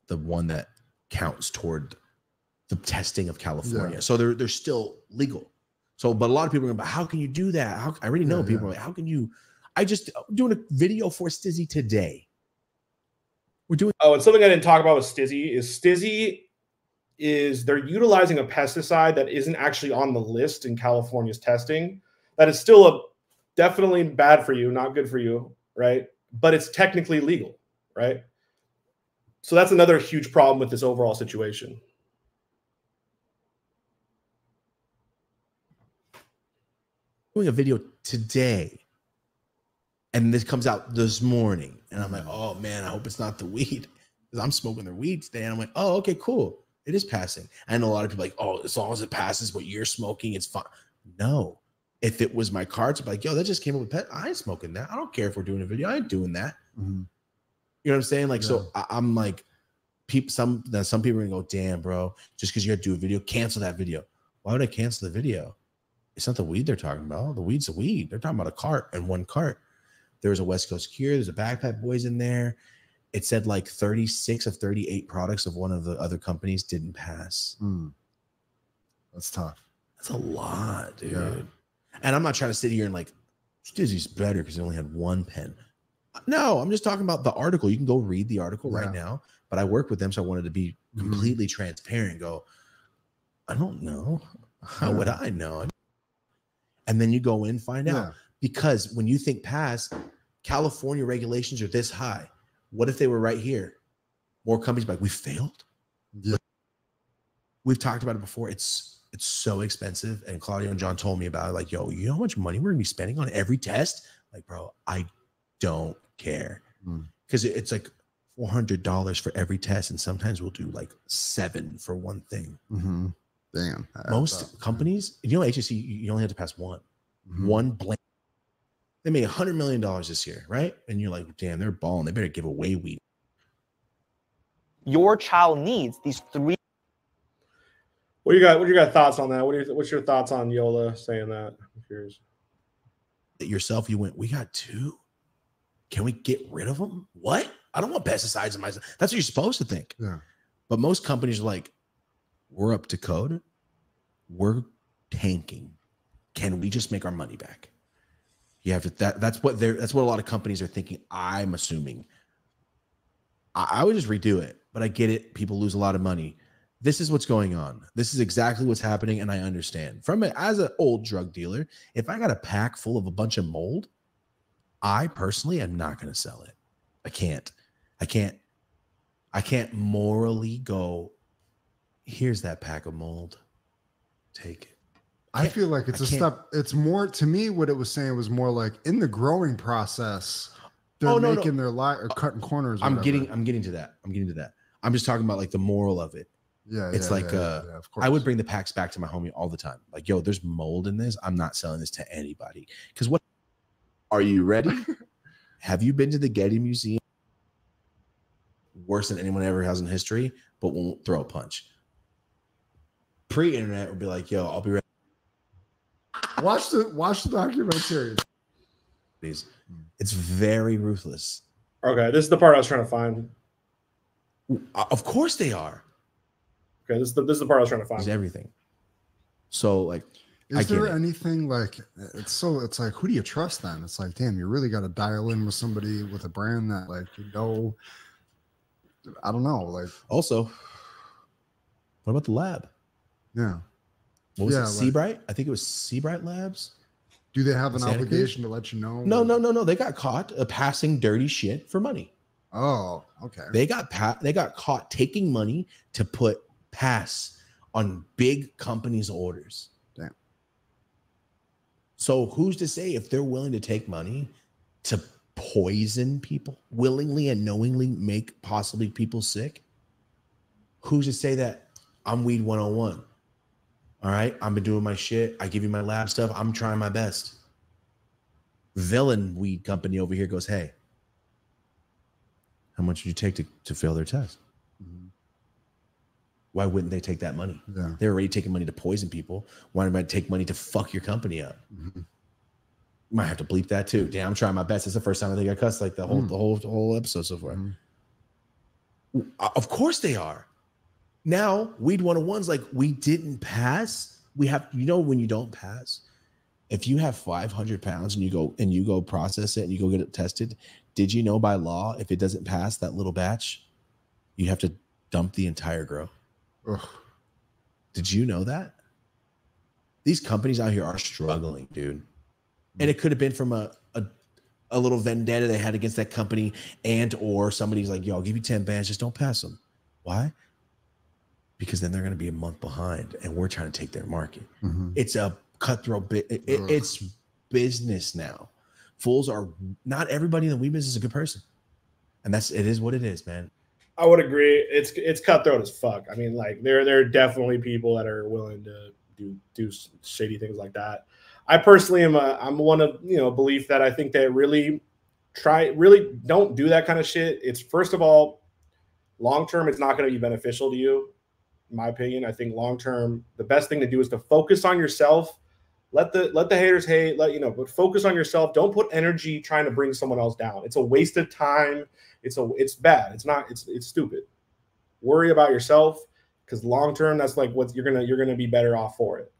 the one that counts toward the testing of California. So they're still legal. So, but a lot of people are going, but how can you do that? I already know people are like, how can you? I just doing a video for STIIIZY today. We're doing. Oh, and something I didn't talk about with STIIIZY is they're utilizing a pesticide that isn't actually on the list in California's testing. That is still definitely bad for you, not good for you, right? But it's technically legal, right? So that's another huge problem with this overall situation. Doing a video today, and this comes out this morning, and I'm like, oh man, I hope it's not the weed, because I'm smoking their weed today, and I'm like, oh, okay, cool, it is passing. I know a lot of people like, oh, as long as it passes what you're smoking, it's fine. No, if it was my cards, I'd be like, yo, that just came up with pet. I ain't smoking that. I don't care if we're doing a video. I ain't doing that. You know what I'm saying? Like, so I'm like, some people are gonna go, damn, bro, just because you had to do a video, cancel that video. Why would I cancel the video? It's not the weed they're talking about. The weed's a weed. They're talking about a cart and one cart. There was a West Coast Cure. There's a Backpack Boys in there. It said like 36 of 38 products of one of the other companies didn't pass. That's tough. That's a lot, dude. Yeah. And I'm not trying to sit here and like, STIIIZY's better because they only had one pen. No, I'm just talking about the article. You can go read the article right now. But I work with them, so I wanted to be completely transparent. Go, I don't know. How would I know? And then you go in, find out. Because when you think pass, California regulations are this high. What if they were right here? More companies like, we failed. We've talked about it before. It's so expensive. And Claudio and John told me about it. Like, yo, you know how much money we're gonna be spending on every test? Like, bro, I don't care. Because it's like $400 for every test. And sometimes we'll do like 7 for one thing. Damn. Most companies, you know, HSC, you only have to pass one. One blank. They made $100 million this year, right? And you're like, damn, they're balling. They better give away weed. Your child needs these 3. What do you got thoughts on that? What's your thoughts on Yola saying that? I'm curious. Yourself, you went, we got 2. Can we get rid of them? What? I don't want pesticides in my. That's what you're supposed to think. But most companies are like, we're up to code. We're tanking. Can we just make our money back? You have to. That's what a lot of companies are thinking. I'm assuming. I would just redo it, but I get it. People lose a lot of money. This is what's going on. This is exactly what's happening, and I understand. As an old drug dealer, if I got a pack full of a bunch of mold, I personally am not going to sell it. I can't morally go, here's that pack of mold. Take it. I feel like it's a step. It's more, to me, what it was saying was more like in the growing process, they're making their life or cutting corners. I'm getting to that. I'm just talking about like the moral of it. It's like, of course. I would bring the packs back to my homie all the time. Like, yo, there's mold in this. I'm not selling this to anybody. Because what are you ready? Have you been to the Getty Museum? Worse than anyone ever has in history, but won't throw a punch. Pre-internet would be like, yo, I'll be ready. Watch the documentary. Please. It's very ruthless. Okay, this is the part I was trying to find. Of course they are. Okay, this is the part I was trying to find. It's everything. So like, is there anything like it's like, who do you trust then? It's like, damn, you really got to dial in with somebody with a brand that, like, you know, I don't know. Like, also, what about the lab? Yeah. What was it? Seabright? I think it was Seabright Labs. Do they have an obligation to let you know? No. They got caught passing dirty shit for money. Oh, okay. They got caught taking money to put pass on big companies' orders. Damn. So who's to say if they're willing to take money to poison people willingly and knowingly, make possibly people sick? Who's to say that I'm weed 101? All right, I've been doing my shit. I give you my lab stuff. I'm trying my best. Villain weed company over here goes, hey, how much did you take to fail their test? Why wouldn't they take that money? Yeah. They're already taking money to poison people. Why would I take money to fuck your company up? Might have to bleep that too. Damn, I'm trying my best. It's the first time I think I cussed like the whole episode so far. Of course they are. Now, Weed 101's like, we didn't pass. We have, when you don't pass, if you have 500 pounds and you go process it and you go get it tested, did you know by law, if it doesn't pass that little batch, you have to dump the entire grow? Ugh. Did you know that? These companies out here are struggling, dude. And it could have been from a little vendetta they had against that company, and or somebody's like, yo, I'll give you 10 bands, just don't pass them. Why? Because then they're going to be a month behind and we're trying to take their market. Mm-hmm. It's a cutthroat bit. It's business now. Fools are, not everybody in the weed business is a good person. And it is what it is, man. I would agree. It's cutthroat as fuck. I mean, like there are definitely people that are willing to do shady things like that. I personally I'm one of, belief that I think they really don't do that kind of shit. It's, first of all, long term, it's not going to be beneficial to you. In my opinion, I think long term, the best thing to do is to focus on yourself. Let the haters hate, but focus on yourself. Don't put energy trying to bring someone else down. It's a waste of time. It's bad. It's stupid. Worry about yourself, because long term, that's like what you're gonna be better off for it.